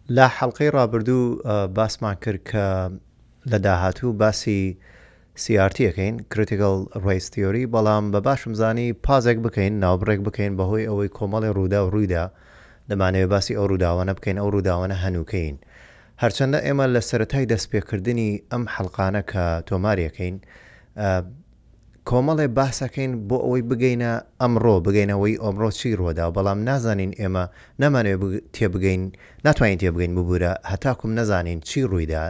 لا حەڵقەی ڕابردوو باسمان کرد کە لە داهاتوو باسی CRT یەکەین Critical Race Theory بەڵام بە باشم زانی پازێک بکەین ناوبڕێک بکەین بەهۆی ئەوەی کۆمەڵی ڕوودا و ڕوویدا دەمانەوێت باسی ئەو ڕووداوانە بکەین ئەو ڕووداوانە هەنووکەین هەرچەندە ئێمە لە سەرەتای دەستپێکردنی ئەم حەڵقانە کە تۆماریەکەین کۆمەڵێ باسەکەین بۆ ئەوەی بگەینە ئەمڕۆ بگەینەوەی ئەمڕۆ چی ڕۆدا بەڵام نازانین ئێمە نەمانوێت تێبگەین ناتوانین تێبگەین ببوورە هەتاکوم نەزانین چی ڕوویدا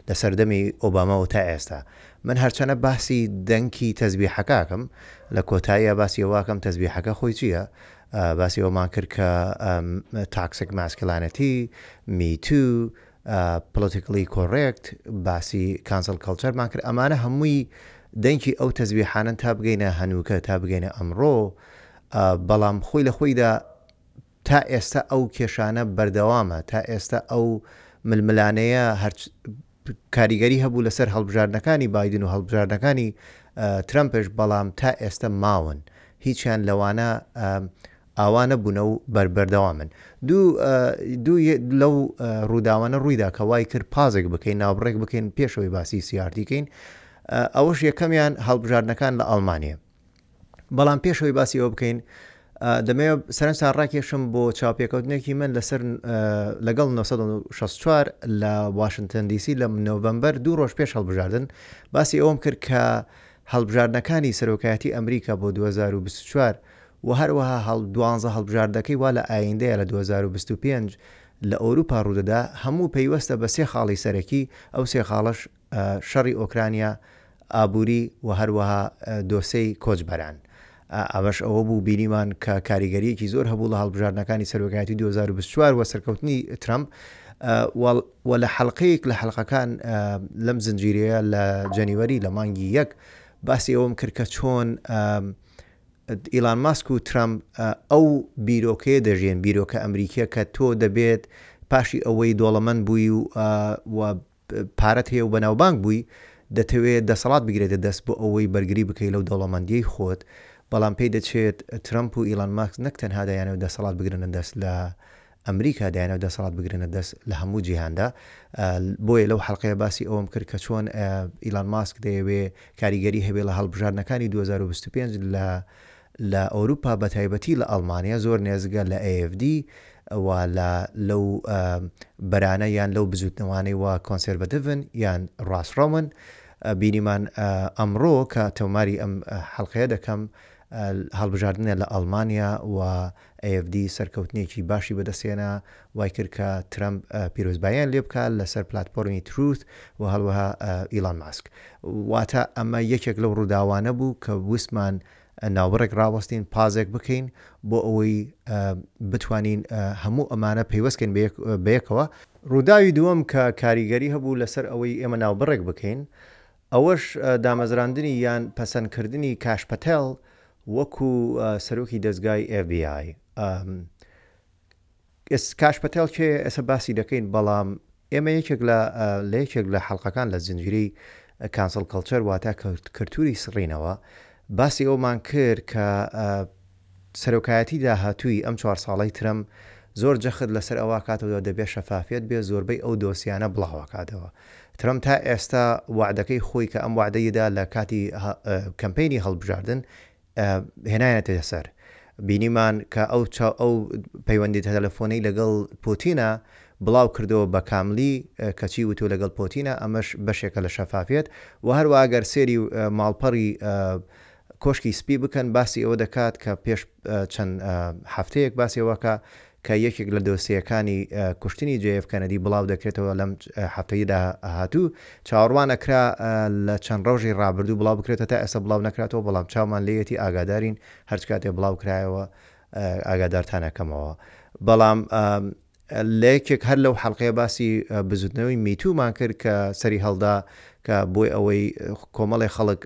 لە سەردەمی ئۆباماەوە تا ئێستا من هەرچەنە باسی دەنکی تەزبیحەکەکەم لە کۆتاییە باسی ئەوواکەم تەزبیحەکە خۆی چییە باسی ئەومان کرد کە تاکسیک ماسکلانەتی میتو پلیتیکلی کۆڕێکت باسی کانسل کەڵچەرمان کرد ئەمانە هەمووی دەنکی ئەو تەزبیحانن تا بگەینە هەنووکە تا بگەینە ئەمڕۆ بەڵام خۆی لە خۆیدا تا ئێستا ئەو کێشانە بەردەوامە تا ئێستا ئەو ململانەیە کاریگەری هەبوو لەسەر هەڵبژاردنەکانی بایدن و هەڵبژاردنەکانی ترامپش بەڵام تا ئێستا ماون هیچیان لەوانە ئاوانە بوونە و بەردەوامن دوو لەو ڕووداوانە ڕوویدا کە وای کرد پازێک بکەین ناوبڕێک بکەین پێشەوەی باسی CRTکەین ئەوەش یەکەمیان هەڵبژاردنەکان لە ئەڵمانیا بەڵام پێشەوەی باسی ئەوە بکەین دەمەوێت سەرنجتان ڕاکێشم بۆ چاوپێکەوتنێکی من لەسەر لەگەڵ 1964 لە واشنگتن دیسی لە نۆڤەمبەر 2 ڕۆژ پێش هەڵبژاردن باسی ئەوم کرد کە هەڵبژاردنەکانی سەرۆکایەتی ئەمریکا بۆ 2024 و هەروەها 12 هەڵبژاردەکەی وا لە ئایندەیە لە 2025 لە ئەوروپا ڕوودەدا هەموو پەیوەستە بە سێ خاڵی سەرەکی ئەو سێ خاڵش شەڕی ئۆکرانیا ئابووری و هەروەها دۆسەی کۆچبەران ئەوەش ئەوە بوو بینیمان کە کاریگەریەکی زۆر هەبوو لە هەڵبژاردنەکانی سەرۆکایەتی 2024 و سەرکەوتنی ترامپ و لە حەڵقەیەک لە حەڵقەکان لەم زنجیرەیە لە جەنیوەری لە مانگی یەک باسی ئەوم کرد کە چۆن ئیلان ماسک و ترامپ ئەو بیرۆکەیە دەژێن بیرۆکە ئەمریکیە کە تۆ دەبێت پاشی ئەوەی دۆڵەمەند بووی و پارەت هەیە و بەناوبانگ بووی دەتەوێت دەسەڵات بگرێتە دەست بۆ ئەوەی بەرگری بکەی لەو دەوڵەمەندیەی خۆت بەڵام پێی دەچێت ترامپ و ئیلان ماسک نەکتەنها دەیانەوە دەسەڵات بگرنە دەست لە ئەمریکا دەیانەوە دەسەڵات بگرنە دەست لە هەموو جیهاندا بۆیە لەو حەڵقەیە باسی ئەوم کرد کە چۆن ئیلان ماسک دەیەوێت کاریگەری هەبێت لە هەڵبژاردنەکانی 2025 لە ئەوروپا بە تایبەتی لە ئەڵمانیا زۆر نێزگە لە AFD و لەو بەرانە یان لەو بزوتنەوانەی وە کۆنسێرڤەتیڤن یان ڕاستڕۆمن بینیمان ئەمڕۆ کە تۆماری ئەم حەڵقەیە دەکەم هەڵبژاردنە لە ئەڵمانیا و AFD سەرکەوتنێکی باشی بەدەستێنە وای کرد کە ترامپ پیرۆزباییان لێ بکات لەسەر پلاتفۆرمی تروث و هەڵوەها ئیلان ماسک واتە ئەمە یەکێک لەو ڕووداوانە بوو کە ویستمان ناوبڕێک ڕاوەستین پازێک بکەین بۆ ئەوەی بتوانین هەموو ئەمانە پەیوەستکەین بەیەکەوە ڕووداوی دووەم کە کاریگەری هەبوو لەسەر ئەوەی ئێمە ناوبڕێک بکەین ئەوەش دامەزراندنی یان پەسەندکردنی کاش پەتێڵ وەکو سەرۆکی دەستگای FBI کاش پەتێڵ کێ ئێستا باسی دەکەین بەڵام ئێمە یەکێک لە حەڵقەکان لە زنجیرەی کانسل کەڵچەر واتە کەلتوری سڕینەوە باسی ئەومان کرد کە سەرۆکایەتی داهاتووی ئەم 4 ساڵەی ترامپ زۆر جەخت لەسەر ئەوە کاتەوە دەبێت شەفافیت بێ زۆربەی ئەو دۆسیانە بڵاوە کاتەوە ترامپ تا ئێستا وعدەکەی خۆی کە ئەم وعدەیەدا لە کاتی کەمپینی هەڵبژاردن هێنایەتە سەر بینیمان کە ئەو پەیوەندی تەلەفۆنەی لەگەڵ پۆتینە بڵاو کردەوە بە کاملی کەچی وتو لەگەڵ پۆتینە ئەمەش بەشێکە لە شەفافیت و هەروەگەر سێری ماڵپەڕی کۆشکی سپی بکەن باسی ئەوە دەکات کە پێش چەند هەفتەیەک باسیەوەکە کە یەکێک لە دۆسیەکانی کوشتنی JF کەنەدی بڵاو دەکرێتەوە لەم هەفتەیەدا هاتوو چاوەڕوان نەکرا لە چەند ڕۆژی ڕابردوو بڵاو بکرێتە تا ئێستا بڵاو نەکراتەوە بەڵام چاومان لێیەتی ئاگادارین هەرچ کاتێ بڵاو کرایەوە ئاگادارتانەکەمەوە بەڵام لەیەکێک هەر لەو حەڵقەیە باسی بزوتنەوەی میتومان کرد کە سەری هەڵدا کە بۆی ئەوەی کۆمەڵی خەڵک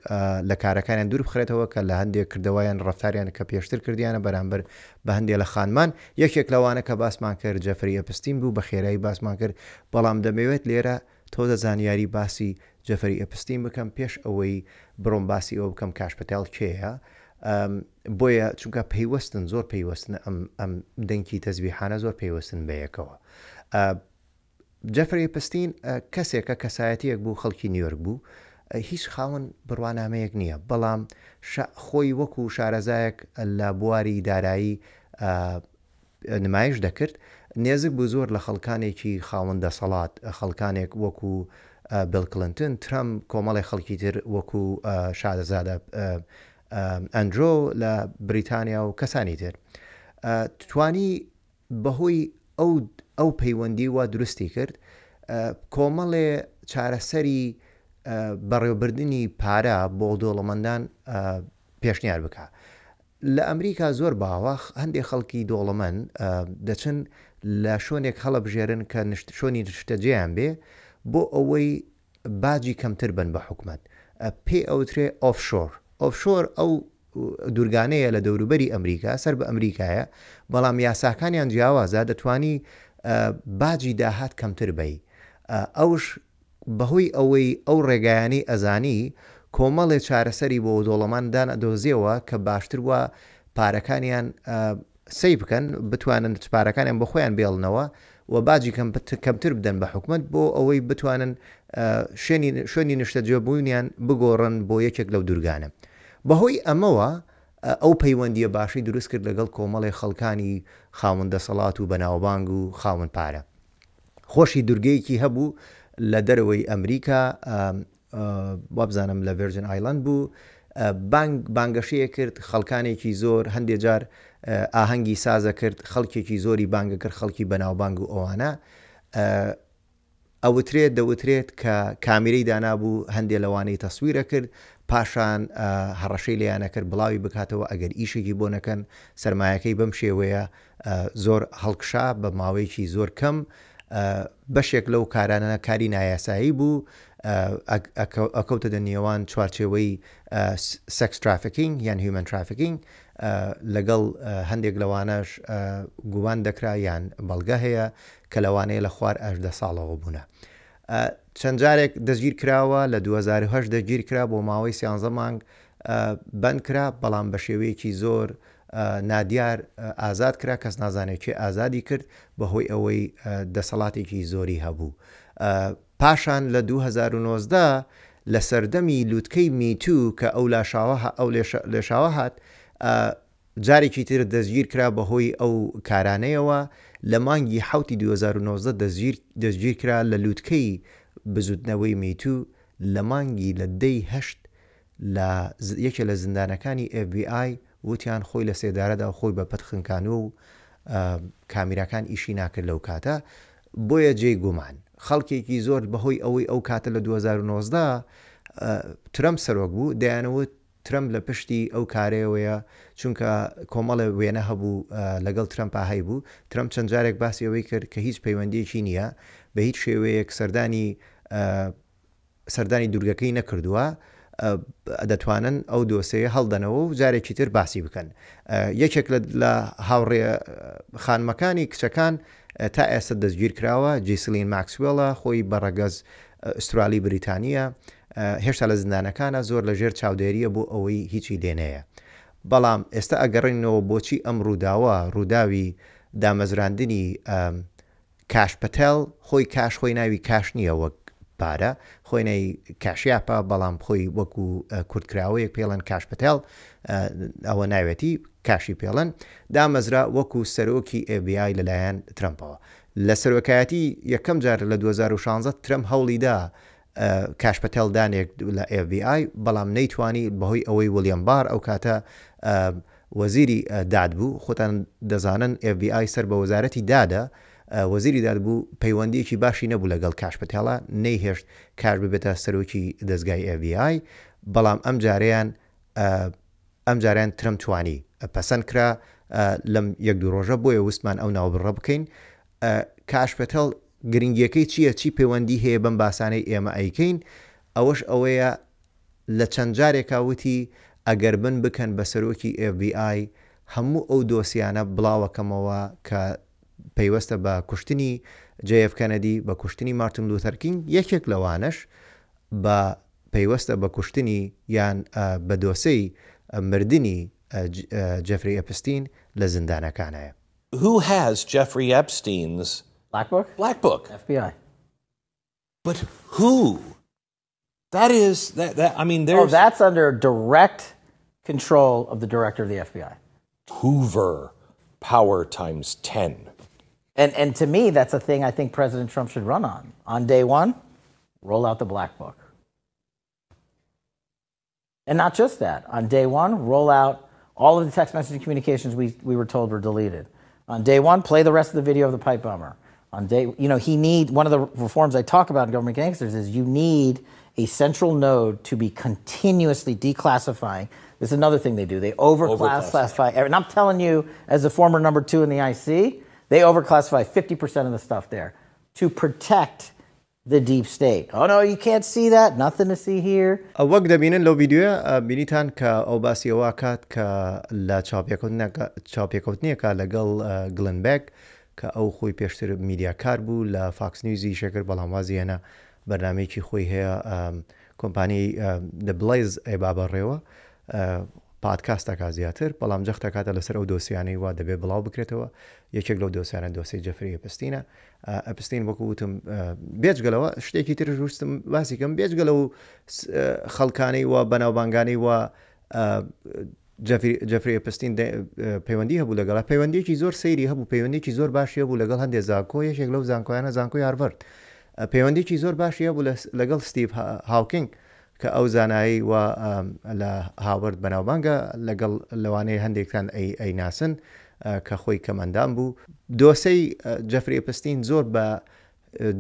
لە کارەکانیان دوور بخرێتەوە کە لە هەندێک کردەوەیان ڕفتاریان کە پێشتر کردیانە بەرامبەر بە هەندێک لە خانمان یەکێک لەوانە کە باسمان کرد جەفری ئەپستین بوو بە خێرایی باسمان کرد بەڵام دەمەوێت لێرە تۆ دەزانیاری باسی جەفری ئەپستین بکەم پێش ئەوەی بڕۆم باسی ئەوە بکەم کاش پەتێڵ کێیە بۆیە چونکە پەیوەستن زۆر پەیوەستن ئەم دەنگی تەزبیحانە زۆر پەیوەستن بەیەکەوە جەفری ئەپستین کەسێکە کەسایەتیەک بوو خەڵکی نیویۆرک بوو هیچ خاوەن بڕوانامەیەک نییە بەڵام خۆی وەکو شارەزایەک لە بواری دارایی نمایش دەکرد نێزک بوو زۆر لە خەڵکانێکی خاوەن دەسەڵات خەڵکانێک وەکو بیل کلنتن ترامپ کۆمەڵی خەڵکی تر وەکو شارەزادە ئەندرۆ لە بریتانیا و کەسانی تر توانی بەهۆی ئەو پەیوەندی وا دروستی کرد کۆمەڵێ چارەسەری بەڕێوەبردننی پارە بۆ دۆڵەمەندان پێشنیار بکە لە ئەمریکا زۆر باوەخ هەندێک خەڵکی دۆڵەمەند دەچن لە شوێنێک هەڵەبژێرن کە شوێنی شتەجێیان بێ بۆ ئەوەی باجی کەمتر بن بە حکومت پێ ئەوترێ ئۆفشۆر ئەو دوورگانەیە لە دەوروبەری ئەمریکا سەر بە ئەمریکایە بەڵام یاساکانیان جیاوازە دەتوانی باجی داهات کەمتر بی ئەوش بەهۆی ئەوەی ئەو ڕێگایانی ئەزانی کۆمەڵێ چارەسەری بۆ دۆڵەماندان ئەدۆزیەوە کە باشتر وە پارەکانیان سی بکەن بتوانن پارەکانیان بە خۆیان بێڵنەوە و باجی کەمتر بدەن بە حکومت بۆ ئەوەی بتوانن شوێنی نیشتەجێبوونیان بگۆڕن بۆ یەکێک لەو دوورگانە بەهۆی ئەمەوە ئەو پەیوەندیە باشی دروست کرد لەگەڵ کۆمەڵی خەڵکانی خاوەن دەسەڵات و بەناوبانگ و خاوەن پارە خۆشی دورگەیەکی هەبوو لە دەرەوەی ئەمریکا وابزانم لە ڤێرجن ئایلند بوو بانگەشەیە کرد خەڵکانێکی زۆر هەندێک جار ئاهەنگی سازە کرد خەڵکێکی زۆری بانگە کرد خەڵکی بەناوبانگ و ئەوانە ئەوترێت دەوترێت کە کامیرەی دانابوو هەندێک لەوانەی تەسویرە کرد پاشان هەڕەشەی لەیانە کرد بڵاوی بکاتەوە ئەگەر ئیشێکی بۆ نەکەن سەرمایەکەی بەم شێوەیە زۆر هەڵکشا بە ماوەیەکی زۆر کەم بەشێک لەو کارانە کاری نایاسایی بوو ئەکەوتە دەنێوان چوارچێوەی سەکس ترافیکینگ یان هیومن ترافیکینگ لەگەڵ هەندێک لەوانەش گووان دەکرا یان بەڵگە هەیە کە لەوانەیە لە خوار 18 ساڵەوە بوونە چەند جارێک دەستگیر کراوە لە 2010 دەستگیر کرا بۆ ماوەی 13 مانگ بند کرا بەڵام بە شێوەیەکی زۆر نادیار ئازاد کرا کەس نازانێت چێ ئازادی کرد بەهۆی ئەوەی دەسەڵاتێکی زۆری هەبوو پاشان لە 2019 لە سەردەمی لووتکەی میتوو کە ئەو لێشاوە هات جارێکی تر دەستگیر کرا بەهۆی ئەو کارانەیەوە لە مانگی حوتی 2019 دەستگیر کرا لە لووتکەی بزوتنەوەی میتوو لە مانگی لە دەی هەشت یەکێ لە زیندانەکانی FBI وتیان خۆی لە سێدارەدا خۆی بە پەت خنکانوە و کامیراکان ئیشی ناکرد لەو کاتە بۆیە جێی گومان خەڵکێکی زۆر بەهۆی ئەوەی ئەو کاتە لە 2019 ترەمپ سەرۆک بوو دەیانەوت ترەمپ لە پشتی ئەو کارەیەوەیە چونکە کۆمەڵە وێنە هەبوو لەگەڵ ترەمپ هەی بوو ترەمپ چەند جارێک باسی ئەوەی کرد کە هیچ پەیوەندیەکی نییە بە هیچ شێوەیەک سەردانی دوورگەکەی نەکردووە دەتوانن ئەو دۆسەیە هەڵدەنەوە و جارێکی تر باسی بکەن یەکێک لە هاوڕێ خانمەکانی کچەکان تا ئێستا دەستگیر کراوە جیسلین ماکسوێڵە خۆی بەڕەگەز ئوسترالی بریتانیە هێشتا لە زیندانەکانە زۆر لە ژێر چاودێریە بۆ ئەوەی هیچی لێنەیە بەڵام ئێستا ئەگەڕینەوە بۆچی ئەم ڕووداوی دامەزراندنی کاش پەتێل خۆی کاش خۆی ناوی کاش نییە وەک پارە خۆی نەی کاشیاپە بەڵام خۆی وەکو کورتکراوەیەک پێڵەن کاش پەتێل ئەوە ناوێتی کاشی پێڵەن دامەزرا وەکو سەرۆکی FBI لەلایەن ترەمپەوە لە سەرۆکایەتی یەکەم جار لە 2016 ترەمپ هەوڵیدا کاشپەتێلدانێک لە FBI بەڵام نەیتوانی بەهۆی ئەوەی ویلیام بار ئەو کاتە وەزیری داد بوو خۆتان دەزانن FBI سەر بە وەزارەتی دادە وەزیری داد بوو پەیوەندیەکی باشی نەبوو لەگەڵ کاشپەتێڵە نەیهێشت کار ببێتە سەرۆکی دەستگای FBI بەڵام ئەم جاریان ترەمپ توانی پەسەند کرا لەم یەک دوو ڕۆژە بۆیە وستمان ئەو ناوبڕە بکەین کاشپەتێڵ گرنگیەکەی چییە چی پەیوەندی هەیە بەم باسانەی ئێمە ئەیکەین ئەوەش ئەوەیە لە چەند جارێکا وتی ئەگەر بن بکەن بە سەرۆکی FBI هەموو ئەو دۆسیانە بڵاوەکەمەوە کە پەیوەستە بە کوشتنی JF کەنەدی بە کوشتنی مارتین لوتەر کینگ یەکێک لەوانش بە پەیوەستە بە کوشتنی یان بە دۆسەی مردنی جەفری ئەپستین لە زیندانەکانایە. Who has Jeffrey Epstein's Black Book? Black Book. FBI. But who? That is, I mean, there's... Oh, that's under direct control of the director of the FBI. Hoover power times 10. And to me, that's a thing I think President Trump should run on. On day one, roll out the black book. And not just that. On day one, roll out all of the text messaging communications we were told were deleted. On day one, play the rest of the video of the pipe bomber. On day, one of the reforms I talk about in Government Gangsters is you need a central node to be continuously declassifying. This is another thing they do. They overclassify. And I'm telling you, as a former number 2 in the IC, they overclassify 50% of the stuff there to protect the deep state. Oh no, you can't see that. Nothing to see here. وقت دبینن لو ویدیو بینیتان که او باسی واکات که لا چاپیکوتنی که لگل گلنبک که او خوی پیشتر میدیا کار بو لا فاکس نیوزی شکر بلاموازی انا برنامه‌ای که خوی هیا کمپانی دبلیز ای بابا ریوا پادکاست که زیاتر بلام جخت که لسر او دوسیانی و دبی بلاو بکرتوا یکی لو دوسیان دوسی جفری اپستینا اپستین وکوتم بیچ گلوا شتێکی تر روستم باسی کەم بیچ گلو خەڵکانی و بەناوبانگانی و جەفری اپستین پەیوەندی هەبوو لەگەڵ پەیوەندیەکی زۆر سەیری هەبوو پەیوەندیەکی زۆر باشی هەبوو لەگەڵ هەندێک زانکۆ یەکێک لەو زانکۆیانە زانکۆی هارڤارد پەیوەندیەکی زۆر باشی هەبوو لەگەڵ ستیڤ هاوکینگ کە ئەو زانایی و لە هاوەرد بەناوبانگە لەگەڵ لەوانەیە هەندێکتان ئەی ناسن کە خۆی کەمەندان بوو دۆسەی جەفری ئەپستین زۆر بە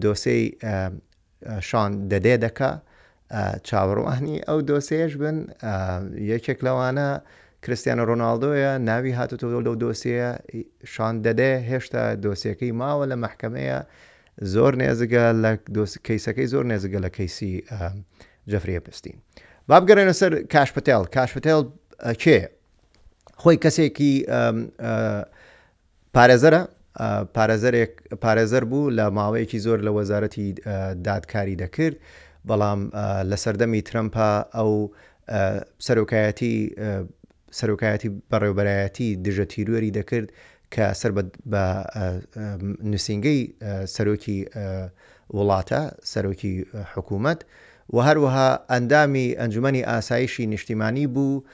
دۆسەی شان دەدێ دەکا چاوەڕوانی ئەو دۆسەیەش بن یەکێک لەوانە کریستیانۆ ڕۆناڵدۆیە ناوی هاتوتەوە لەو دۆسیە شان دەدێ هێشتا دۆسیەکەی ماوە لە مەحکەمەیە زۆر نێزگە لە کەیسەکەی زۆر نێزگە لە کەیسی جەفری ئەپستین بابگەڕێنە سەر کاش پەتێڵ کێ خۆی کەسێکی پارێزەر بوو لە ماوەیەکی زۆر لە وەزارەتی دادکاری دەکرد بەڵام لە سەردەمی ترەمپە ئەو سەرۆکایەتی بەڕێوەبەرایەتی دژە تیرۆری دەکرد کە سەر بە نووسینگەی سەرۆکی وڵاتە سەرۆکی حکوومەت و هەروەها ئەندامی ئەنجومەنی ئاسایشی نیشتیمانی بوو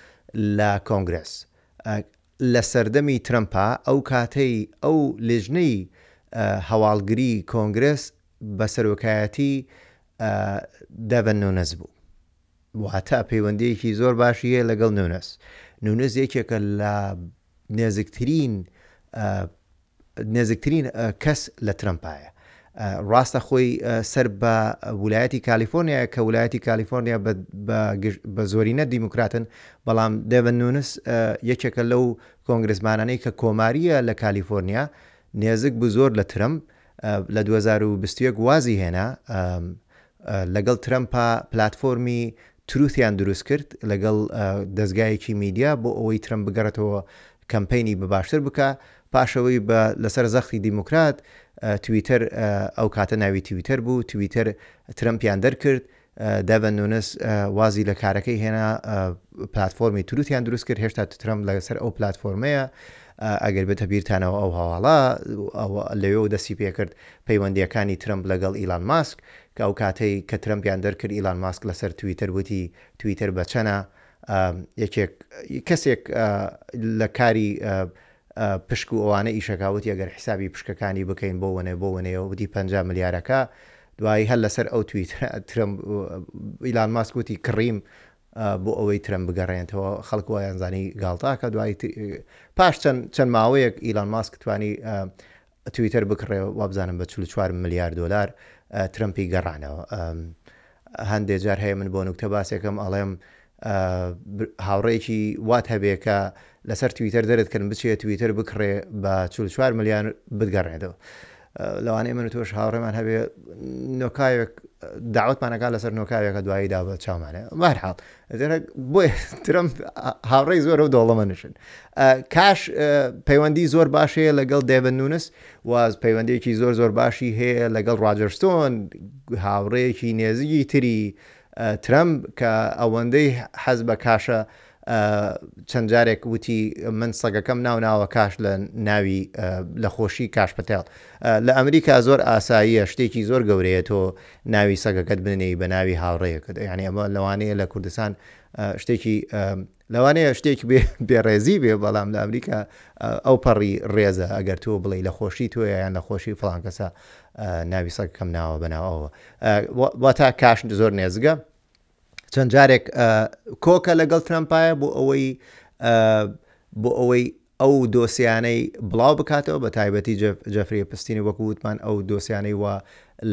لە کۆنگرس لە سەردەمی ترەمپە ئەو کاتەی ئەو لێژنەی هەواڵگری کۆنگرس بە سەرۆکایەتی دەڤن نونەس بوو واتە پەیوەندیەکی زۆر باشیە لەگەڵ نونەس یەکێکە لە نێزیکترین کەس لە ترەمپایە ڕاستە خۆی سەر بە ویلایەتی کالیفۆرنیا کە ویلایەتی کالیفۆرنیا بە زۆرینە دیموکراتن بەڵام دێڤن نونس یەکێکە لەو کۆنگرسمانانەی کە کۆماریە لە کالیفۆرنیا نێزک بوو زۆر لە ترەمپ لە 2021 وازی هێنا لەگەڵ ترەمپە پلاتفۆرمی تروثیان دروست کرد لەگەڵ دەستگایەکی میدیا بۆ ئەوەی ترەمپ بگەڕێتەوە کەمپینی بەباشتر بکە پاشەوەی لەسەر زەختی دیموکرات تویتر ئەو کاتە ناوی تویتر بوو تویتر ترەمپیان دەرکرد دەڤن نونس وازی لە کارەکەی هێنا پلاتفۆرمی تروثیان دروست کرد هێشتا ترەمپ لەسەر ئەو پلاتفۆرمەیە ئەگەر بێتە بیرتانەوە ئەو هەواڵە لەوێ دەستی پێکرد پەیوەندیەکانی ترەمپ لەگەڵ ئیلان ماسک کە ئەو کاتەی کە ترەمپیان دەرکرد ئیلان ماسک لەسەر تویتر وتی تویتر بەچەنە کەسێک لە کاری پشک و ئەوانە ئیشەکاوتی ئەگەر حسابی پشکەکانی بکەین بۆ وەنەوە وتی 50 ملیارەکە دوایی هەر لەسەر ئەو ترەمپ ئیلان ماسک وتی کڕیم بۆ ئەوەی ترەمپ بگەڕێنەوە خەڵک وایانزانی گاڵتاکە دوای پاش چەند ماوەیەک ئیلان ماسک توانی تویتر بکڕێ وابزانم بە 44 ملیار دلار ترەمپی گەڕانەوە هەندێک جار هەیە من بۆ نوکتە باسێکم ئەڵێم هاوڕێکی وات هەبێ کە لەسەر تویتر دەرێتکردن بچێت تویتر بکڕێ بە 44 ملیار بگەڕێتەوە لەوانەیە من تۆش هاوڕێمان هەبێ نۆکاوێک داوتمانەکە لەسەر نۆکاوێکە دواییدا بە چاومانە بەرحاڵ بۆیە ترەمپ هاوڕێی زۆر و دۆڵەمەنشن کاش پەیوەندی زۆر باشەیە لەگەڵ دێڤن نونس واز پەیوەندێکی زۆر باشی هەیە لەگەڵ ڕاجەرستۆن هاوڕێیەکی نێزیکی تری ترەمپ کە ئەوەندەی حەز بە کاشە چەند جارێک وتی من سەگەکەم ناوە کاش لە ناوی لە خۆشی کاش پەتێڵ لە ئەمریکا زۆر ئاساییە شتێکی زۆر گەورەیە تۆ ناوی سەگەکەت بنێی بە ناوی هاوڕێیەکەت یعنی ئەمە لەوانەیە لە کوردستان شتێکی لەوانەیە شتێک بێڕێزی بێ بەڵام لە ئەمریکا ئەو پەڕی ڕێزە ئەگەر تۆ بڵێ لە خۆشی تۆ یان لە خۆشی فڵان کەسە ناوی سەگەکەم ناوە بەناوەوە وا تا کاش زۆر نێزگە چەند جارێک کۆکە لەگەڵ ترەمپایە بۆ ئەوەی ئەو دۆسیانەی بڵاو بکاتەوە بە تایبەتی جەفری پستینی وەکو وتمان ئەو دۆسیانەی وە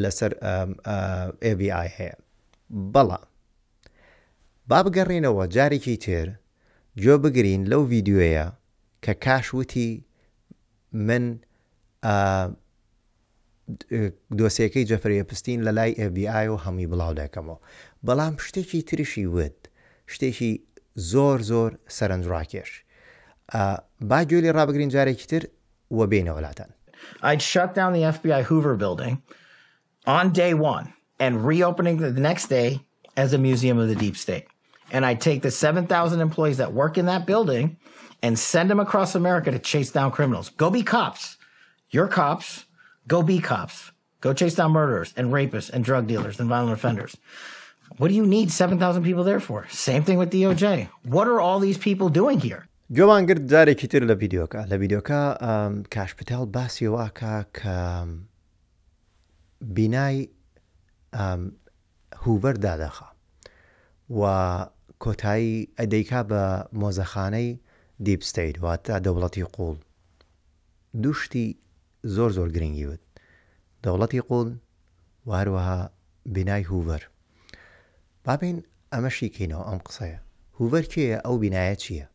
لەسەر FBI هەیە بەڵام با بگەڕێنەوە جارێکی تر گوێ بگرین لەو ڤیددیوەیە کە کاش وتی من دۆسیەکەی جەفری پستین لە لای FBI و هەمووی بڵاو دەکەمەوە بەڵام شتێکی تریشی وت شتێکی زۆر زۆر سەرنجڕاکێش با گوێ لێ ڕابگرین جارێکی تر وە بینە وڵاتان. I'd shut down the FBI Hoover building on day one and reopening the next day as a museum of the deep state. And I'd take the 7,000 employees that work in that building and send them across America to chase down criminals. Go be cops. You're cops. Go be cops. Go chase down murderers and rapists and drug dealers and violent offenders. What do you need 7,000 people there for? Same thing with DOJ. What are all these people doing here? گوێمان گرت جارێکی تر لە ڤیددیۆکە کاش پتێڵ باسی واکە کە بینای هوڤەر دادەخە و کۆتایی ئەدەیکا بە مۆزەخانەی دیپ ستەیت واتە دەوڵەتی قوڵ دووشتی زۆر زۆر گرنگی وت دەوڵەتی قوڵ و هەروەها بینای هوڤەر بابین ئەمەشی کەینەوە ئەم قسەیە هوڤەر کێیە ئەو بینایە چییە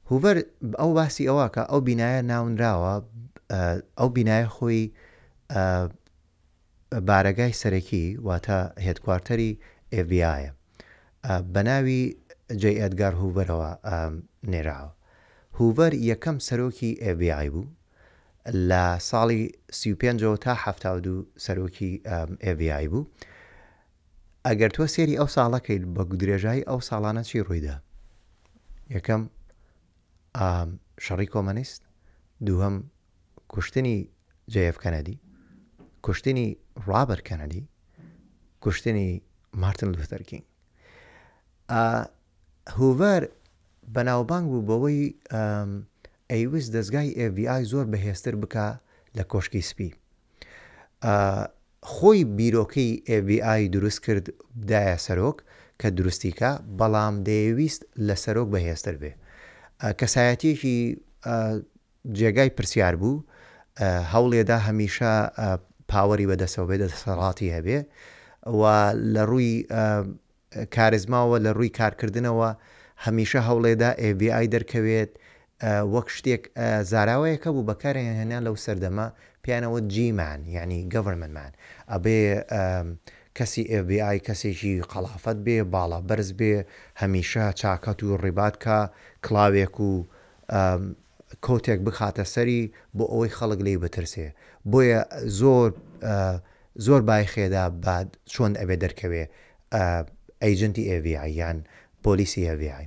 هوڤەر ئەو باسی ئەوەکە ئەو بینایە ناونراوە ئەو بینایە خۆی بارەگای سەرەکی واتە هێدکوارتەری FBI بە ناوی جێ ئەدگار هوڤەرەوە نێراوە هوڤەر یەکەم سەرۆکی FBI بوو لە ساڵی 35 تا 72 سەرۆکی FBI بوو ئەگەر تۆ سێری ئەو ساڵەکەیت بە درێژایی ئەو ساڵانە چی ڕوویدا یەکەم شەڕی کۆمەنیست دووهەم کوشتنی JF کەنەدی کوشتنی ڕابەرت کەنەدی کوشتنی مارتن لوتەر کینگ هوڤەر بەناوبانگ بوو بەوەی ئەیویست دەستگای FBI زۆر بەهێزتر بکە لە کۆشکی سپی خۆی بیرۆکەی FBI دروست کرد بدایە سەرۆک کە دروستیکە بەڵام دەیویست لە سەرۆک بەهێزتر بێ کەسایەتیەکی جێگای پرسیار بوو هەوڵێدا هەمیشە پاوەری بەدەستەوە بێ دەسەڵاتی هەبێ و لە ڕووی کارزماوە لە ڕووی کارکردنەوە هەمیشە هەوڵێدا FBI دەرکەوێت وەک شتێک زاراوەیەکە بوو بەکارهێنان لەو سەردەمە پیانەوە جیمان یعنی گەڤەرمنتمان ئەبێ کەسی FBI کەسێکی قەڵافەت بێ باڵا بەرز بێ هەمیشە چاکەت و ڕێبات کە کڵاوێک و کۆتێک بخاتە سەری بۆ ئەوەی خەڵک لێی بترسێ بۆیە زۆر بایخێدا بعد چۆن ئەبێ دەرکەوێ ئەیجنتی FBI یان پۆلیسی FBI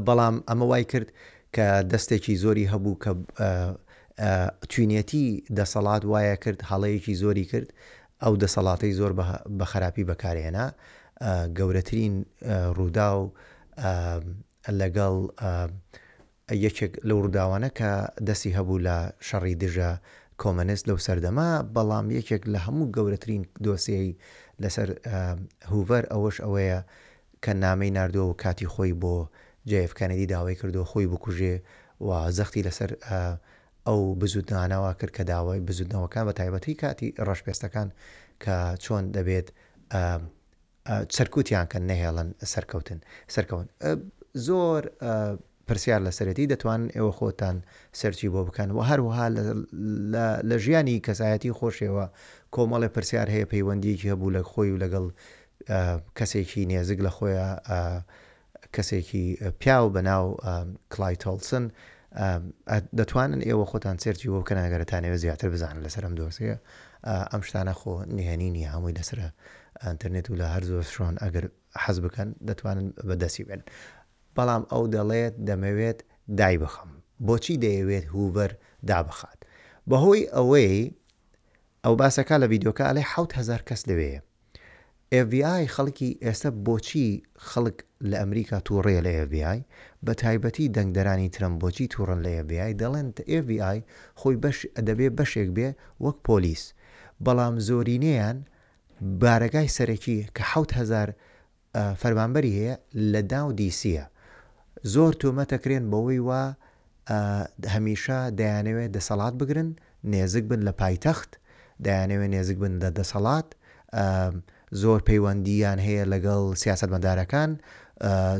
بەڵام ئەمە وای کرد کە دەستێکی زۆری هەبوو کە توینەتی دەسەڵات وایە کرد هەڵەیەکی زۆری کرد ئەو دەسەڵاتی زۆر بە خراپی بەکارهێنا گەورەترین ڕوودا و لەگەڵ یەکێک لەو ڕووداوانە کە دەستی هەبوو لە شەڕی دژە کۆمەنیست لەو سەردەما بەڵام یەکێک لە هەموو گەورەترین دۆسیەی لەسەر هوڤەر ئەوەش ئەوەیە کە نامەی ناردووە و کاتی خۆی بۆ JF کەنەدی داوای کردو خۆی بکوژێ و زەختی لەسەر ئەو بزودانەوە کرد کە داوای بزودنەوەکان بە تایبەتی کاتی ڕەشپێستەکان کە چۆن دەبێت سەرکوتیان کە نەهێڵن سەرکەون زۆر پرسیار لە سەرەتی دەتوان ئێوە خۆتان سەرچی بۆ بکەن و هەروەها لە ژیانی کەسایەتی خۆشەوە کۆمەڵی پرسیار هەیە پەیوەندیەکی هەبوو لە خۆی و لەگەڵ کەسێکی نێزک لە خۆیان کەسێکی پیاو بەناو کلای تۆڵسن دەتوانن ئێوە خۆتان سەرچی بۆ بکەن ئەگەرتانەوە زیاتر بزانن لەسەرم دۆسیە ئەم شتانە خۆ نهێنی نیە هەمووی لەسرە ئینتەرنێت و لە هەر زۆر شۆن ئەگەر حەز بکەن دەتوانن بەدەستی بێن بەڵام ئەو دەڵێت دەمەوێت دای بخەم. بۆچی دەیەوێت هوڤەر دابخات؟ بەهۆی ئەوەی ئەو باسەکە لە ڤیدۆکە ئەڵێ 7,000 کەس لەوەیە. FBI خەڵکی ئێستا بۆچی خەڵک لە ئەمریکا تووڕێ لە FBI بە تایبەتی دەنگدەرانی ترەمپ بۆچی تووڕن لە FBI دەڵێن FBI خۆی دەبێ بەشێک بێ وەک پۆلیس، بەڵام زۆرینەیان بارەگای سەرەکی کە 7,000 فەرمانبەری هەیە لە داو دیسیە. زۆر تۆمەتەکرێن بەوەی وا هەمیشە دەیانەوێت دەسەڵات بگرن، نێزک بن لە پایتەخت، دەیانەوێت نێزک بن لە دەسەڵات، زۆر پەیوەندیان هەیە لەگەڵ سیاسەتمەدارەکان،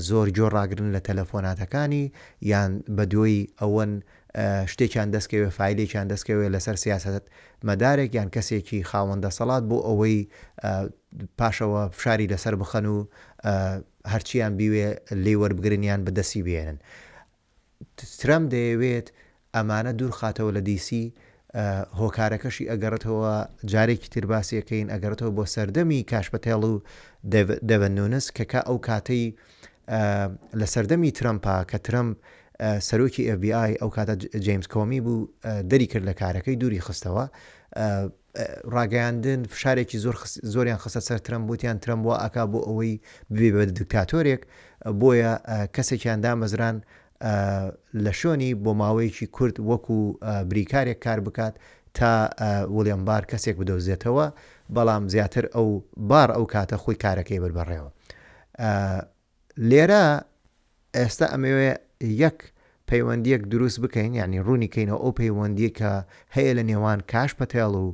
زۆر جۆر ڕاگرن لە تەلەفۆناتەکانی یان بە دوای ئەوەن شتێکیان دەستکەوێ فایلێکیان دەستکەوێ لەسەر سیاسەت مەدارێک یان کەسێکی خاوەندە سەڵات بۆ ئەوەی پاشەوە فشاری لەسەر بخەن و هەرچیان بیوێ لێ وەربگرنیان بەدەستی بێنن. ترەمپ دەیەوێت ئەمانە دوور خاتەوە لە دیسی، هۆکارەکەشی ئەگەڕێتەوە جارێکی ترباسیەکەین ئەگەڕێتەوە بۆ سەردەمی کاشپەتێڵ و دەڤن نونس کە ئەو کاتەی لە سەردەمی ترەمپا کە ترەمپ سەرۆکی FBI ئەو کاتە جیمز کۆمی بوو دەری کرد لە کارەکەی دووری خستەوە، ڕاگەیاندن فشارێکی زۆریان خستە سەر ترەمپ بوتیان ترەمپ وە ئاکا بۆ ئەوەی ببێ بە دیکتاتۆرێک، بۆیە کەسێکیان دامەزران لە شۆنی بۆ ماوەیەکی کورت وەکو بریکارێک کار بکات تا ویلیام بار کەسێک بدۆزێتەوە، بەڵام زیاتر ئەو بار ئەو کاتە خۆی کارەکەی بەربەڕێەوە. لێرە ئێستا ئەمەوێ یەک پەیوەندیەک دروست بکەین، یعنی ڕوونی کەینەوە ئەو پەیوەندیە کە هەیە لە نێوان کاش پەتێڵ و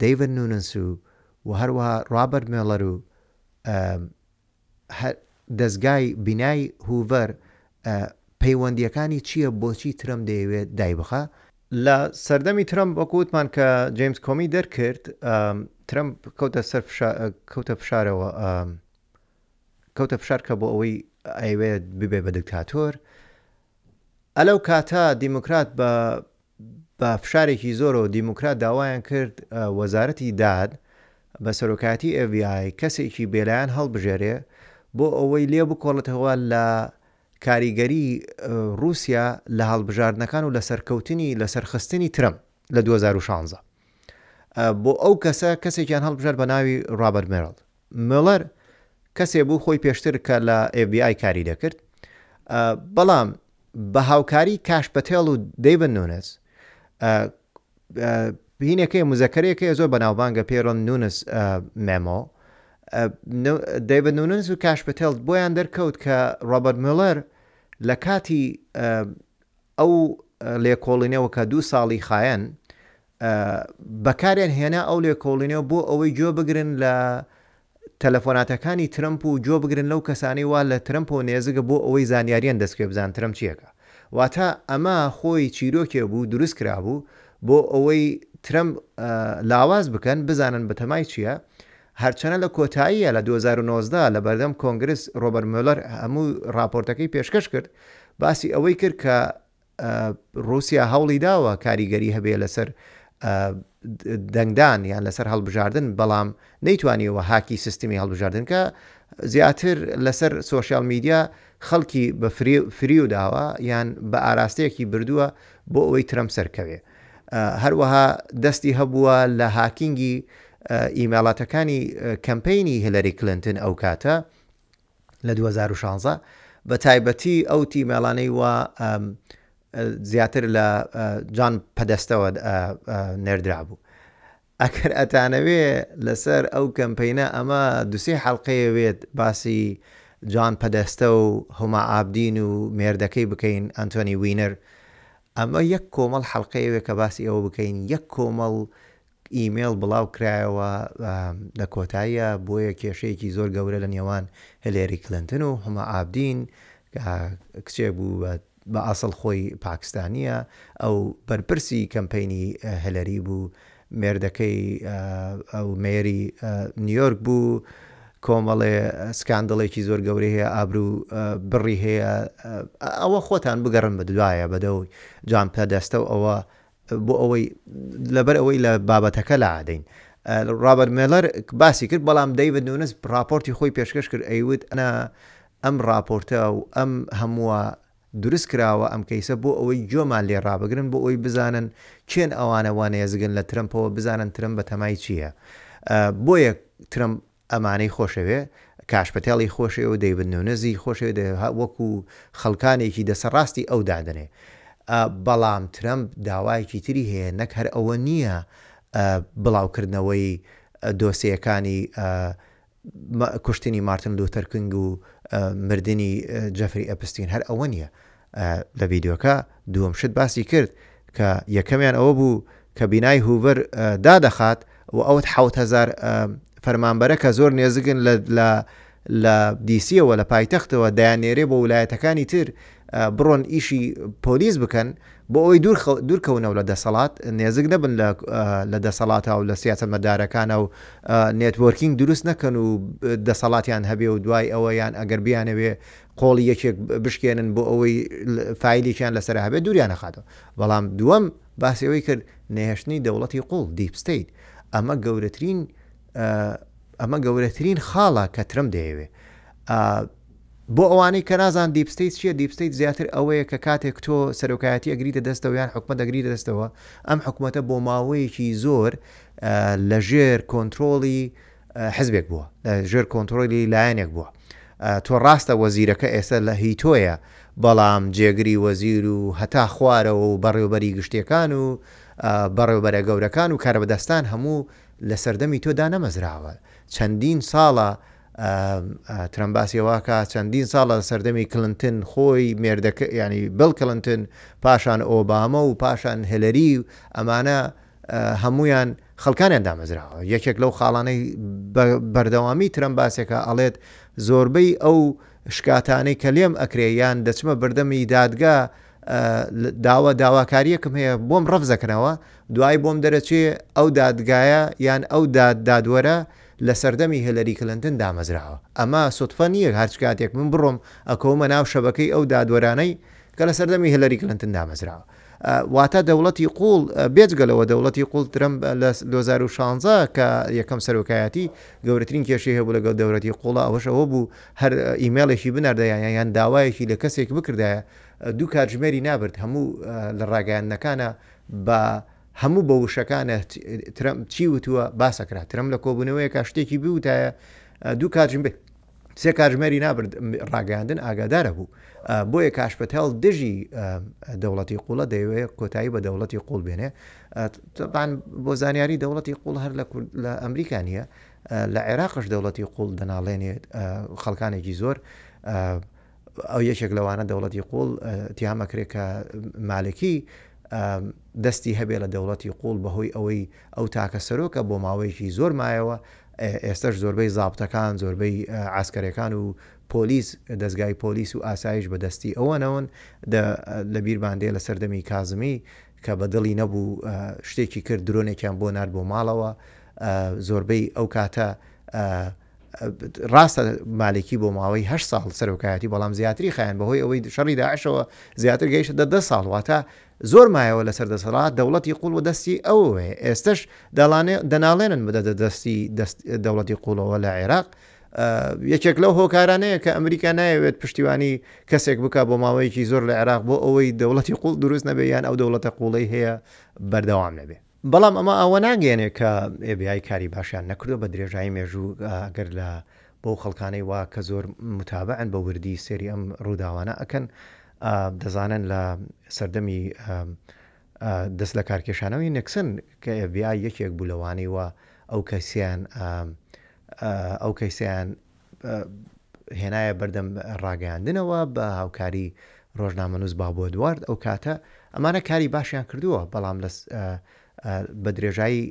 دەیڤن نونس و هەروەها ڕابەرت میلەر و دەستگای بینای هوڤەر پەیوەندیەکانی چییە، بۆچی ترەمپ دەیەوێت دای بخە. لە سەردەمی ترەمپ وەکووتمان کە جیمز کۆمی دەرکرد، ترەمپ کەوتە فشارەوە کەوتە فشار کە بۆ ئەوەی ئەیوێت ببێ بە دیکتاتۆر. ئەلەو کاتە دیموکرات بە فشارێکی زۆرەوە دیموکرات داوایان کرد وەزارەتی داد بە سەرۆکاتی FBI کەسێکی بێلایەن هەڵبژێرێ بۆ ئەوەی لێ بکۆڵێتەوە لە کاریگەری رووسیا لە هەڵبژاردنەکان و لە سەرکەوتنی لە سەرخستنی ترەمپ لە 2016. بۆ ئەو کەسێکیان هەڵبژار بە ناوی ڕابەرت میلەر کەسێ بوو خۆی پێشتر کە لە FBI کاری دەکرد، بەڵام بە هاوکاری کاشپەتێڵ و دەیڤن نونس هینەکەی مزەکەرەیەکەی زۆر بەناوبانگە پێڕۆن نونس مێمۆ، دەیڤن نونس و کاشپەتێڵ بۆیان دەرکەوت کە ڕابەرت میلەر لە کاتی ئەو لێکۆڵینەوە کە 2 ساڵی خایەن بەکاریان هێنا ئەو لێکۆڵینەوە بۆ ئەوەی جۆ بگرن لە تەلەفۆناتەکانی ترەمپ و جۆ بگرن لەو کەسانی وا لە ترەمپ و نێزگە بۆ ئەوەی زانیاریان دەستکێ بزان ترەمپ چیەکە. واتە ئەمە خۆی چیرۆکێ بوو دروست کرا بوو بۆ ئەوەی ترەمپ لاواز بکەن بزانن بەتەمای چییە. هەرچەنە لە کۆتاییە لە 2019 لە بەردەم کۆنگرس ڕۆبەرت میلەر هەموو راپۆرتەکەی پێشکەش کرد، باسی ئەوەی کرد کە رووسیا هەوڵی داوە کاریگەری هەبێ لەسەر دەنگدان یان لەسەر هەڵبژاردن، بەڵام نەیتوانیەوە هاکی سیستمی هەڵبژاردن کە زیاتر لەسەر سۆشیال میدیا خەڵکی بە فری و داوە یان بە ئاراستەیەکی بردووە بۆ ئەوەی ترەمپ سەرکەوێ. هەروەها دەستی هەبووە لە هاکینگی ئیمێڵاتەکانی کەمپینی هیلەری کلینتن ئەو کاتە لە 2016 بە تایبەتی ئەو تیمێڵانەی وە زیاتر لە جان پەدەستەوە نێردرا بوو. ئەگەر ئەتانەوێ لەسەر ئەو کەمپینە ئەمە 2-3 حەڵقەیەوێت باسی جان پەدەستە و هوما ئابدین و مێردەکەی بکەین ئەنتۆنی وینەر، ئەمە یەک کۆمەڵ حەڵقەیەوێت کە باسی ئەوە بکەین، یەک کۆمەڵ ئیمێل بڵاو کرایەوە لە کۆتاییە بۆیە کێشەیەکی زۆر گەورە لە نێوان هیلەری کلینتن و هوما ئابدین کچێک بوو بە ئاسڵ خۆی پاکستانیە، ئەو بەرپرسی کەمپینی هیلەری بوو، مێردەکەی ئەو مێری نیویۆرک بوو، کۆمەڵێ سکاندڵێکی زۆر گەورەی هەیە، ئابروو بڕی هەیە. ئەوە خۆتان بگەڕن بە دوایە بەدەو جان پەدەستە و ئەوە بۆ ئەوەی لەبەر ئەوەی لە بابەتەکە لە عادەین. ڕابەرت میلەر باسی کرد، بەڵام دەیڤن نونس راپۆرتی خۆی پێشکەش کرد، ئەیوت ئەنا ئەم راپۆرتە و ئەم هەمووە دروست کراوە ئەم کەیسە بۆ ئەوەی جۆمان لێ ڕابگرن بۆ ئەوی بزانن چێن ئەوانەوانە ێزگن لە ترمپەوە بزانن ترم بە تەمای چییە بۆیە ترم ئەمانەی خۆشەوێ کاشپەتێڵی خۆشەوە و دەیبن نوێنەزی خۆشەوە وەکو خەڵکانێکی دەسەڕاستی ئەو دادنێ بەڵام ترمپ داوایەکی تری هەیە نەک هەر ئەوە نییە بڵاوکردنەوەی دۆسیەکانی کوشتنی مارتن لوتەر کینگ و مردنی جەفری ئەپستین هەر ئەوە نییە لە ڤیددیۆکە دووەم شت باسی کرد کە یەکەمیان ئەوە بوو کە بینای هوڤەر دادەخات و ئەوت 1000 فەرمانبەرە کە زۆر نێزگن لە دیسیەوە لە پایتەختەوە دایانێرێ بۆ ویلایەتەکانی تر بڕۆن ئیشی پۆلیس بکەن بۆ ئەوی دوورکەونەوە لە دەسەڵات نێزگ نەبن لە دەسەڵاتە و لە سیاسە مەدارەکانە و نێتوەرکینگ دروست نەکەن و دەسەڵاتیان هەبێ و دوای ئەوەیان ئەگەر بیانەوێ قۆڵی یەکێک بشکێنن بۆ ئەوەی فیلێکیان لەسەر هەبێت دووریان نەخاتەوە بەڵام دووەم باسیەوەی کرد نێهێشتنی دەوڵەتی قوڵ دیپ ستیت ئەمە گەورەترین خاڵە کە ترم دەیەوێ بۆ ئەوانەی کە نازان دیپ ستیت چیە دیپ ستیت زیاتر ئەوەیە کە کاتێک تۆ سەرۆکایەتی ئەگریتە دەستەوە یان حکومەت ئەگریتە دەستەوە ئەم حکومەتە بۆ ماوەیەکی زۆر لە ژێر کۆنتترۆلی حزبێک بووە لە ژێر کۆنتترۆلی لایەنێک بووە تۆ ڕاستە وەزیرەکە ئێستا لە هیتۆیە بەڵام جێگری وەزیر و هەتا خوارەوە و بەڕێوبەری گشتیەکان و بەڕێوبەرە گەورەکان و کارەبەدەستان هەموو لە سەردەمی تۆدا نەمەزراوە چەندین ساڵە ترمباسیەوەکە چەندین ساڵە سەردەمی کلنتن خۆی مێردەکە ینی بڵ کلنتن پاشان ئۆبامە و پاشان هەلەری و ئەمانە هەمویان خەڵکانیان دامەزراوە یەکێک لەو خاڵانەی بەردەوامی ترمباسێکە ئەڵێت زۆربەی ئەو شکاتانەی کە لێم ئەکرێیان دەچمە بەردەمی دادگا داواکاریەکەم هەیە بۆم ڕەفزەکەنەوە دوای بۆم دەرەچێ ئەو دادگایە یان ئەو دادوەرە لە سەردەمی هەلەری کلنتن دامەزراوە ئەمە سوتفە نییە هەرچ کاتێک من بڕۆم ئەکەومە ناو شەبەکەی ئەو دادوەرانەی کە لە سەردەمی هەلەری کلنتن دامەزراوە واتە دەوڵەتی قوڵ بێجگەلەوە دەوڵەتی قوڵ ترمپ لە 2016 کە یەکەم سەرۆکایەتی گەورەترین کێشەی هەبوو لەگەڵ دەوڵەتی قوڵە ئەوەشەوە بوو هەر ئیمێڵێکی بنەردەیان یان داوایەکی لە کەسێک بکردایە دوو کاتژمێری نابرد هەموو لە ڕاگەیاندنەکانە بە هەموو بە وشەکانە ترمپ چی وتووە باسەکرا ترمپ لە کۆبوونەوەی کا شتێکی بوتایە دوو کاتژمێر سێ کاتژمێری نابرد ڕاگەاندن ئاگادارە بوو بۆیە کاشپەتێڵ دژی دەوڵەتی قوڵە دەیەوێت کۆتایی بە دەوڵەتی قوڵ بێنێ بۆ زانیاری دەوڵەتی قوڵ هەر لە ئەمریکا نیە لە عێراقش دەوڵەتی قوڵ دەناڵێنێت خەڵکانێکی زۆر ئەو یەکێک لەوانە دەوڵەتی قوڵ تیامەکرێت کە مالکی دەستی هەبێ لە دەوڵەتی قوڵ بەهۆی ئەوەی ئەو تاکە سەرۆکە بۆ ماوەیەکی زۆر مایەوە ئێستش زۆربەی زابتەکان زۆربەی عسکەرەکان و پۆلیس دەستگای پۆلیس و ئاسایش بەدەستی ئەوەنەوەن لە بیرباندێ لە سەردەمی کازمی کە بەدڵی نەبوو شتێکی کرد درۆنێکیان بۆ نرد بۆ ماڵەوە زۆربەی ئەو کاتە ڕاستە مالێکی بۆ ماوەی 8 ساڵ سەرۆکایەتی بەڵام زیاتری خیان بەهۆی ئەوەی شەڕی داعشەوە زیاتر گەیشتە 10 ساڵ واتە زۆر مایەوە لەسەر دەسەڵات دەوڵەتی قوڵ و دەستی ئەوەیە ئێستش دەناڵێنن بدە دەستی دەوڵەتی قوڵەوە لە عێراق یەکێک لەو هۆکارانەیە کە ئەمریکا نایەوێت پشتیوانی کەسێک بکە بۆ ماوەیەکی زۆر لە عێراق بۆ ئەوەی دەوڵەتی قوڵ دروست نەبێ یان ئەو دەوڵەتە قوڵەی هەیە بەردەوام نەبێ بەڵام ئەمە ئەوە ناگەێنێت کە ئێبیای کاری باشیان نەکردو بە درێژایی مێژوو ئەگەر لە بۆ خەڵکانەی وا کە زۆر متابعن بە وردی سێری ئەم ڕووداوانە ئەکەن دەزانن لە سەردەمی دەست لە کارکێشانەوەی نکسن کە ئێبیای یەکێک بوو لەوانەی وە ئەو کەیسیان هێنایە بەردەم ڕاگەاندنەوە بە هاوکاری ڕۆژنامەنووس بابۆ دوارد ئەو کاتە ئەمانە کاری باشیان کردووە بەڵام بە درێژایی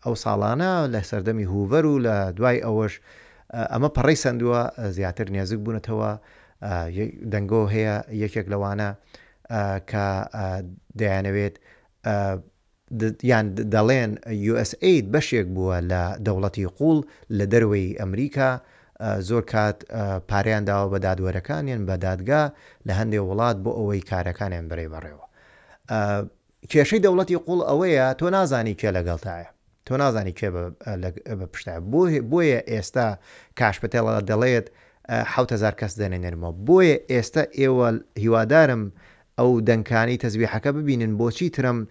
ئەو ساڵانە لە سەردەمی هوڤەر و لە دوای ئەوەش ئەمە پەڕی سندووە زیاتر نێزک بوونەتەوە دەنگۆ هەیە یەکێک لەوانە کە دەیانەوێت یان دەڵێن USAID بەشێک بووە لە دەوڵەتی قوڵ لە دەروەی ئەمریکا زۆر کات پاریان داوە بە دادوەرەکانیان بە دادگا لە هەندێک وڵات بۆ ئەوەی کارەکانیان بەڕێ بەڕێوە کێشەی دەوڵەتی قوڵ ئەوەیە تۆ نازانی کێ لەگەڵتایە تۆ نازانی کێ بە پشتای بۆیە ئێستا کاشپەتێڵە دەڵێت 10,000 کەس دەنێنێنمەوە بۆیە ئێستا ئێوە هیوادارم ئەو دەنگکانی تەزبیحەکە ببینن بۆچی ترم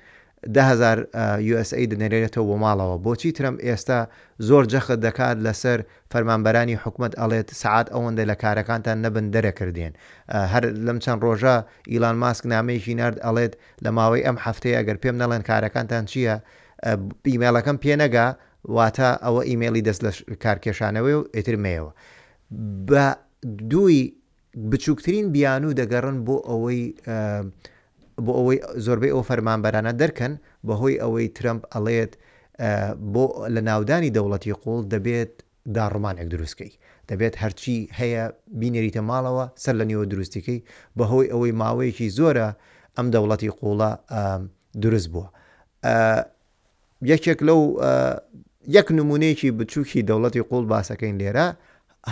10,000 USA دەنێرێتەوە بۆ ماڵەوە بۆچی ترم ئێستا زۆر جەخت دەکات لەسەر فەرمانبەرانی حکومت ئەڵێت سعات ئەوەندە لە کارەکانتان نەبن دەرەکردێن هەر لەم چەند ڕۆژە ئیلان ماسک نامەیەکی نرد ئەڵێت لە ماوەی ئەم هەفتەیە ئەگەر پێم نەڵێن کارەکانتان چییە ئیمێلەکەم پێنەگا واتە ئەوە ئیمێلی دەست لە کارکێشانەوەی و ئیترمەوە بە دووی بچووکترین بیانوو دەگەڕن بۆ ئەوەی زۆربەی ئەو فەرمانبەرانە دەرکەن بەهۆی ئەوەی ترمپ ئەڵێت بۆ لە ناودانی دەوڵەتی قوڵ دەبێت داڕمانێک دروستکەی دەبێت هەرچی هەیە بینێریتە ماڵەوە سەر لە نیوە دروستیکەی بەهۆی ئەوەی ماوەیەکی زۆرە ئەم دەوڵەتی قوڵە دروست بووە یەکێک لەو یەک نمونەیەکی بچووکی دەوڵەتی قوڵ باسەکەین لێرە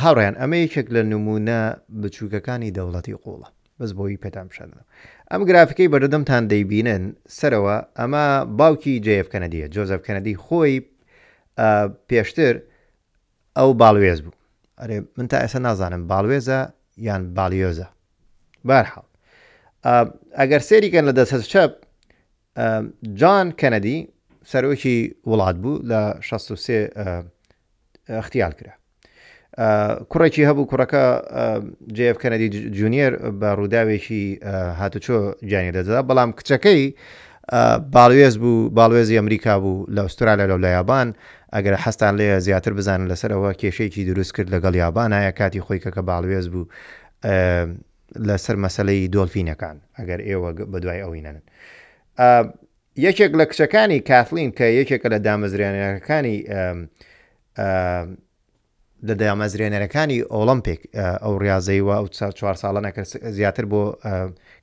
هاوڕێن ئەمە یەکێک لە نمونە بچووکەکانی دەوڵەتی قوڵە بەس بۆی پێتان شەدەم ئەم گرافیکەی بەردەمتان دەیبینن سەرەوە ئەمە باوکی JF کەنەدیە جۆزەف کەنەدی خۆی پێشتر ئەو باڵوێز بوو ئەرێ من تا ئێستا نازانم باڵوێزە یان باڵیۆزە بەرحاڵ ئەگەر سێریکەن لە دەست چەپ جان کەنەدی سەرۆکی وڵات بوو لە 63 اختیال کرا کوڕێکی هەبوو کوڕەکە JF کەنەدی جونیەر بە ڕووداوێکی هاتوچۆ گیانی دەدەدا بەڵام کچەکەی باڵوێز بوو باڵوێزی ئەمریکا بوو لە ئوسترالیا لە لە یابان ئەگەر حەستان لێ زیاتر بزانن لەسەرەوە کێشەیەکی دروست کرد لەگەڵ یابانایە کاتی خۆی کەکە باڵوێز بوو لەسەر مەسەلەی دۆلفینەکان ئەگەر ئێوە بەدوای ئەوینەن یەکێک لە کچەکانی کاتلین کە یەکێکە لە دامەزرێنەرەکانی لە دامەزرێنەرەکانی ئۆلمپیک ئەو ڕاضەیەوە ئەو 4 ساڵە نەکرد زیاتر بۆ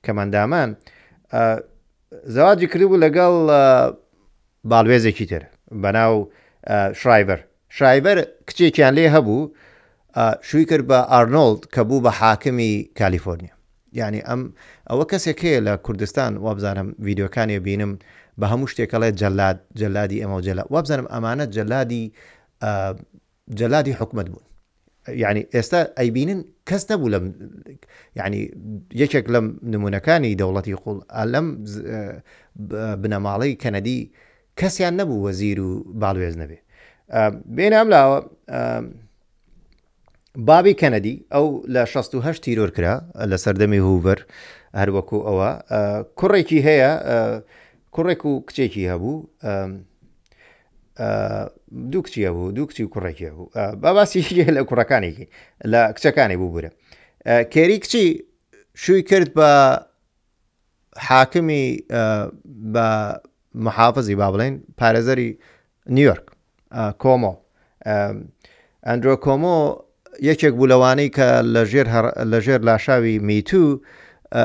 کەمەندامان زەواجی کردبوو لەگەڵ باڵوێزێکی تر بەناو شرایڤەر کچێکیان لێ هەبوو شووی کرد بە ئارنۆڵد کە بوو بە حاکمی کالیفۆرنیا یعنی ئەوە کەسێک هەیە لە کوردستان وابزانم ڤیددیۆکانی بینم بە هەموو شتێکەڵێ جەلادی ئەمە وابزانم ئەمانە جەلادی حکومت بوون یعنی ئێستا ئەیبینن کەس نەبوو لەم یعنی یەکێک لەم نمونونەکانی دەوڵەتی قوڵ لەم بنەماڵەی کەنەدی کەسیان نەبوو وەزیر و باڵوێز نەبێ بێنە ئەم لاوە بابی کەنەدی ئەو لە 68 تیرۆر کرا لە سەردەمی هوڤەر هەروەکو ئەوە کوڕێکی هەیە کوڕێک و کچێکی هەبوو دوو کچیە بوو دوو کچی و کوڕێکی بوو باسی لە کوڕەکانێکی لە کچەکانی بوو بورە کێری کچی شووی کرد بە حاکمی بە محافظی با بڵێن پارێزەری نیویۆرک کۆمۆ ئەندرۆ کۆمۆ یەکێک بوو لەوانەی کە لەژێر لاشاوی میتوو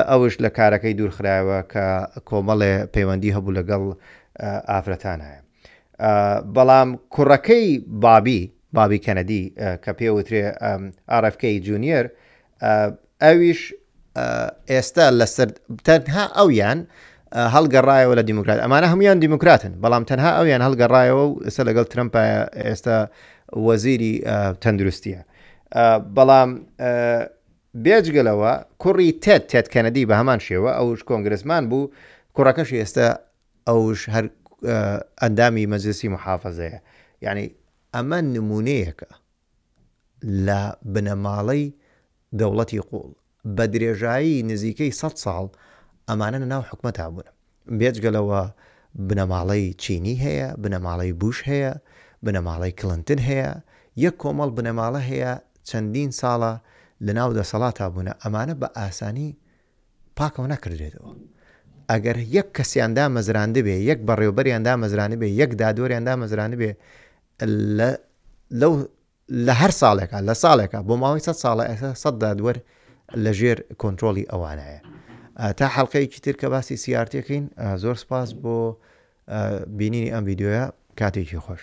ئەوش لە کارەکەی دوورخرایەوە کە کۆمەڵێ پەیوەندی هەبوو لەگەڵ ئافرەتان هەیە بەڵام کوڕەکەی بابی کەنەدی کە پێوترێ RFK جونیەر ئەویش ئێستا لەسەر تەنها ئەویان هەڵگەڕایەوە لە دیموکرات ئەمانە هەمویان دیموکراتن بەڵام تەنها ئەویان هەڵگەڕایەوە و ئێستا لەگەڵ ترمپە ئێستا وەزیری تەندروستیە بەڵام بێجگەلەوە کوڕی تێت کەنەدی بە هەمان شێوە ئەوش کۆنگرسمان بوو کوڕەکەشی ئێستا ئەوش هەر ئەندامی مەجلسی محافەزەیە یعنی ئەمە نمونەیەکە لە بنەماڵەی دەوڵەتی قوڵ بە درێژایی نزیکەی 100 ساڵ ئەمانە ناو حکومەتا بوون بێجگەلەوە بنەماڵەی چینی هەیە بنەماڵەی بوش هەیە بنەماڵەی کلنتن هەیە یەک کۆمەڵ بنەماڵە هەیە چەندین ساڵە لە ناو دەسەڵاتا بوونە ئەمانە بە ئاسانی پاکەوە نەکردێتەوە ئەگەر یەک کەسیاندا مەزراندە بێ یەک بەڕێوبەریاندا مەزرانە بێ یەک دادۆریاندا مەزرانە بێ لە هەر ساڵێکە لە ساڵێکە بۆ ماوەی 100 ساڵە ئێستا 100 دادوەر لە ژێر کۆنتترۆلی ئەوانایە تا حەڵقەیەکی تر کە باسی سیارتەکەین زۆر سپاس بۆ بینینی ئەم ڤیددیۆیە کاتێکی خۆش